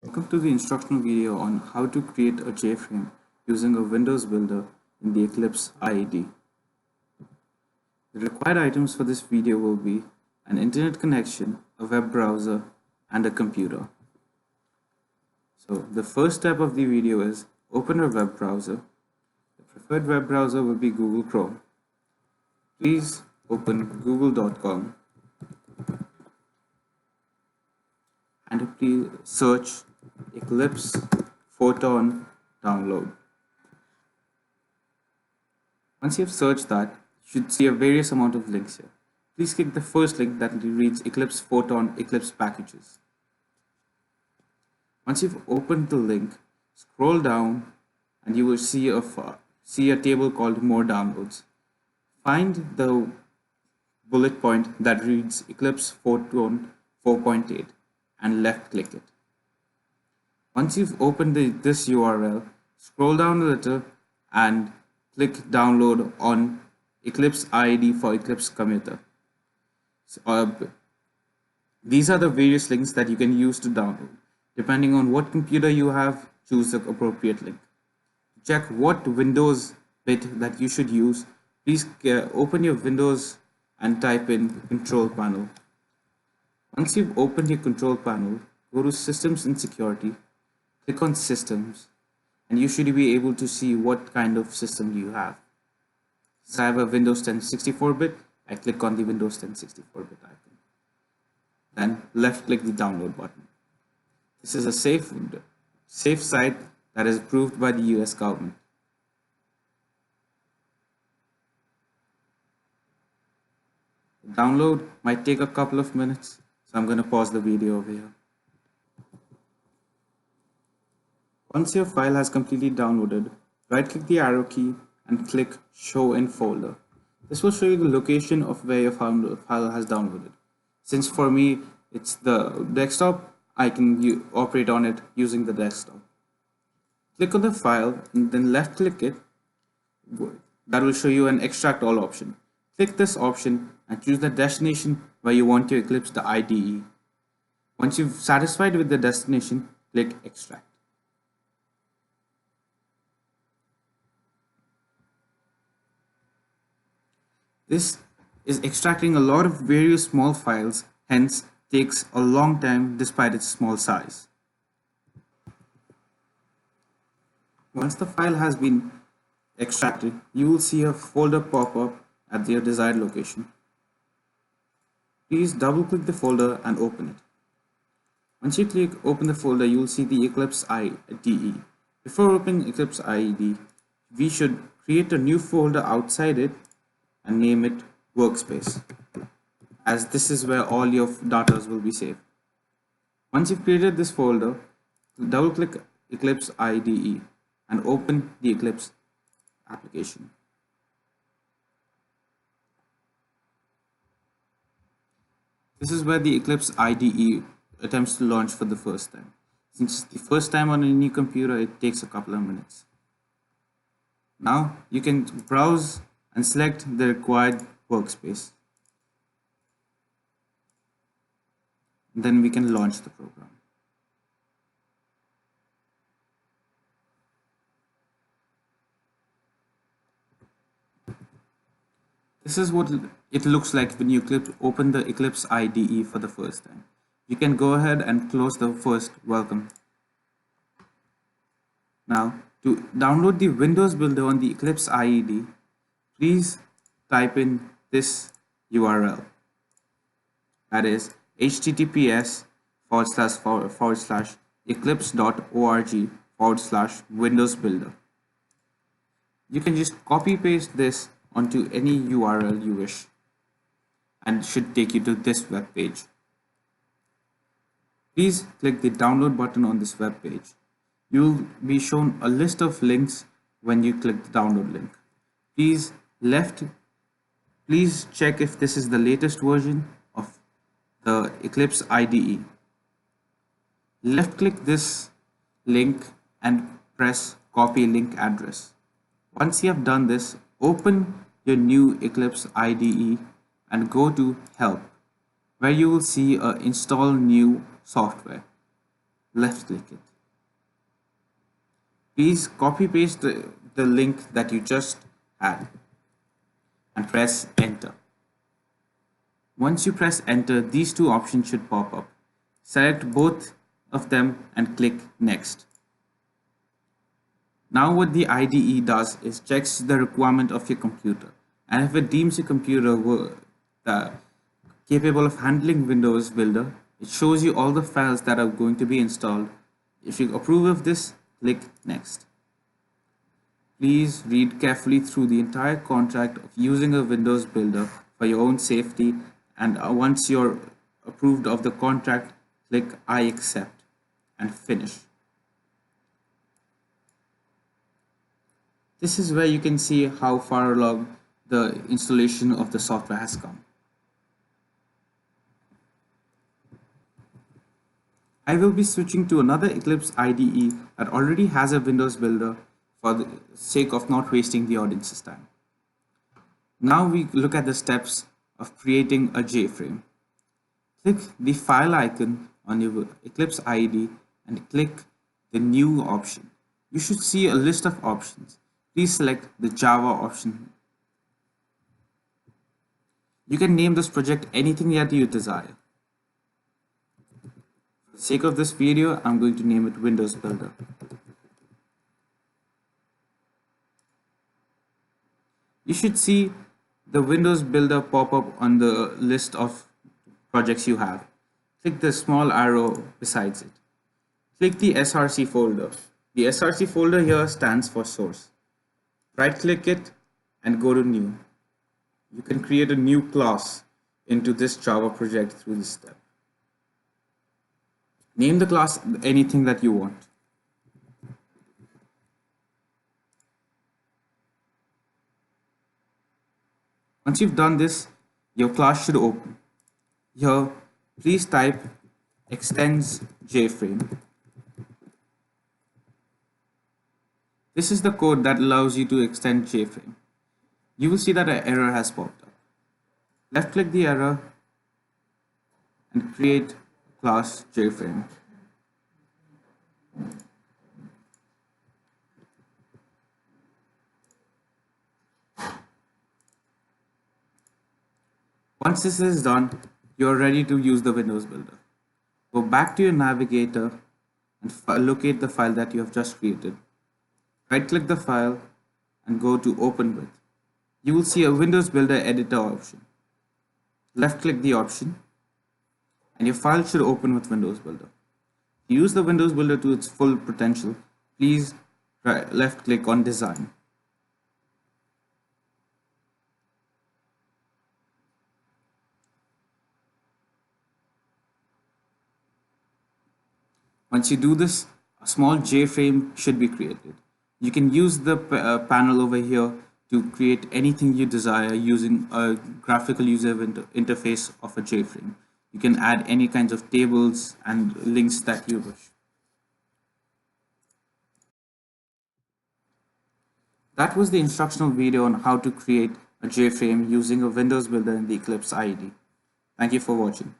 Welcome to the instructional video on how to create a JFrame using a Windows Builder in the Eclipse IDE. The required items for this video will be an internet connection, a web browser, and a computer. So the first step of the video is open a web browser. The preferred web browser will be Google Chrome. Please open google.com and please search Eclipse Photon download. Once you have searched that, you should see a various amount of links here. Please click the first link that reads Eclipse Photon Eclipse Packages. Once you've opened the link, scroll down and you will see a table called More Downloads. Find the bullet point that reads Eclipse Photon 4.8 and left click it. Once you've opened this URL, scroll down a little and click download on Eclipse IDE for Eclipse Commuter. These are the various links that you can use to download. Depending on what computer you have, choose the appropriate link. To check what Windows bit that you should use, please open your Windows and type in Control Panel. Once you've opened your Control Panel, go to Systems and Security, click on Systems, and you should be able to see what kind of system you have. Since I have a Windows 10 64-bit, I click on the Windows 10 64-bit icon. Then left click the download button. This is a safe site that is approved by the US government. The download might take a couple of minutes, so I'm going to pause the video over here. Once your file has completely downloaded, right-click the arrow key and click Show in Folder. This will show you the location of where your file has downloaded. Since for me it's the desktop, I can operate on it using the desktop. Click on the file and then left-click it. That will show you an Extract All option. Click this option and choose the destination where you want to Eclipse the IDE. Once you've satisfied with the destination, click Extract. This is extracting a lot of various small files, hence takes a long time despite its small size. Once the file has been extracted, you will see a folder pop up at your desired location. Please double click the folder and open it. Once you click open the folder, you will see the Eclipse IDE. Before opening Eclipse IDE, we should create a new folder outside it and name it Workspace, as this is where all your data will be saved. Once you've created this folder, double click Eclipse IDE and open the Eclipse application. This is where the Eclipse IDE attempts to launch for the first time. Since it's the first time on a new computer, it takes a couple of minutes. Now you can browse and select the required workspace. Then we can launch the program. This is what it looks like when you open the Eclipse IDE for the first time. You can go ahead and close the first welcome. Now, to download the Windows Builder on the Eclipse IDE, please type in this URL. That is https://eclipse.org/Windows Builder. You can just copy paste this onto any URL you wish and it should take you to this web page. Please click the download button on this web page. You'll be shown a list of links when you click the download link. Please check if this is the latest version of the Eclipse IDE. Left click this link and press copy link address. Once you have done this, open your new Eclipse IDE and go to Help, where you will see install new software. left click it. Please copy paste the link that you just had and press enter. Once you press enter, these two options should pop up. Select both of them and click next. Now what the IDE does is checks the requirement of your computer, and if it deems your computer capable of handling Windows Builder, it shows you all the files that are going to be installed. If you approve of this, click next. Please read carefully through the entire contract of using a Windows Builder for your own safety, and once you're approved of the contract, click I accept and finish. This is where you can see how far along the installation of the software has come. I will be switching to another Eclipse IDE that already has a Windows Builder for the sake of not wasting the audience's time. Now we look at the steps of creating a JFrame. Click the file icon on your Eclipse IDE and click the new option. You should see a list of options. Please select the Java option. You can name this project anything that you desire. For the sake of this video, I'm going to name it Windows Builder. You should see the Windows Builder pop up on the list of projects you have. Click the small arrow besides it. Click the SRC folder. The SRC folder here stands for source. Right click it and go to new. You can create a new class into this Java project through this step. Name the class anything that you want. Once you've done this, your class should open. Here, please type extends JFrame. This is the code that allows you to extend JFrame. You will see that an error has popped up. Left click the error and create class JFrame. Once this is done, you are ready to use the Windows Builder. Go back to your navigator and locate the file that you have just created. Right click the file and go to open with. You will see a Windows Builder editor option. Left click the option and your file should open with Windows Builder. To use the Windows Builder to its full potential, please left click on design. Once you do this, a small JFrame should be created. You can use the panel over here to create anything you desire using a graphical user interface of a JFrame. You can add any kinds of tables and links that you wish. That was the instructional video on how to create a JFrame using a Windows Builder in the Eclipse IDE. Thank you for watching.